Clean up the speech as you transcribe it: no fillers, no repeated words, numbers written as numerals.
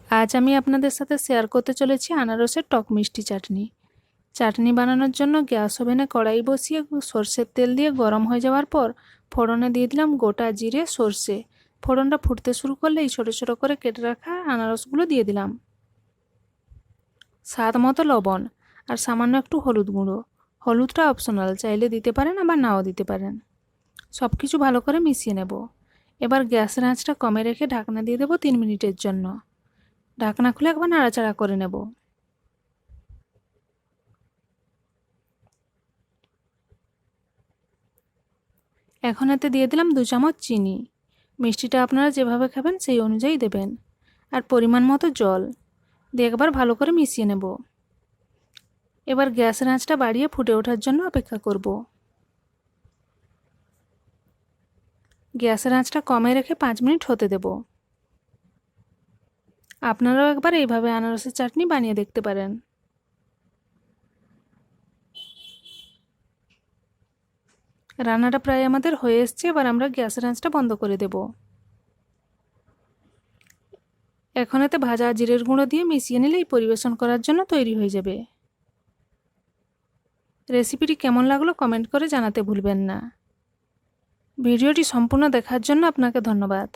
আজ আমি আপনাদের সাথে শেয়ার করতে চলেছি আনারসের টক মিষ্টি চাটনি। চাটনি বানানোর জন্য গ্যাস ওভেনে কড়াই বসিয়ে সরষের তেল দিয়ে গরম হয়ে যাওয়ার পর ফোড়নে দিয়ে দিলাম গোটা জিরে, সরষে। ফোড়নটা ফুটতে শুরু করলে এই ছোটো ছোটো করে কেটে রাখা আনারসগুলো দিয়ে দিলাম। স্বাদ মতো লবণ আর সামান্য একটু হলুদ গুঁড়ো। হলুদটা অপশনাল, চাইলে দিতে পারেন আবার নাও দিতে পারেন। সব কিছু ভালো করে মিশিয়ে নেব। এবার গ্যাসের আঁচটা কমে রেখে ঢাকনা দিয়ে দেবো 3 মিনিটের জন্য। ঢাকনা খুলে একবার নাড়াচাড়া করে নেব। এখন এতে দিয়ে দিলাম 2 চামচ চিনি। মিষ্টিটা আপনারা যেভাবে খাবেন সেই অনুযায়ী দেবেন। আর পরিমাণ মতো জল দিয়ে একবার ভালো করে মিশিয়ে নেব। এবার গ্যাসের আঁচটা বাড়িয়ে ফুটে ওঠার জন্য অপেক্ষা করব। গ্যাসের আঁচটা কমে রেখে 5 মিনিট হতে দেব। আপনারাও একবার এইভাবে আনারসের চাটনি বানিয়ে দেখতে পারেন। রান্নাটা প্রায় আমাদের হয়ে এসছে। এবার আমরা গ্যাসের আঁচটা বন্ধ করে দেব। এখন এতে ভাজা জিরের গুঁড়ো দিয়ে মিশিয়ে নিলেই পরিবেশন করার জন্য তৈরি হয়ে যাবে। রেসিপিটি কেমন লাগলো কমেন্ট করে জানাতে ভুলবেন না। ভিডিওটি সম্পূর্ণ দেখার জন্য আপনাকে ধন্যবাদ।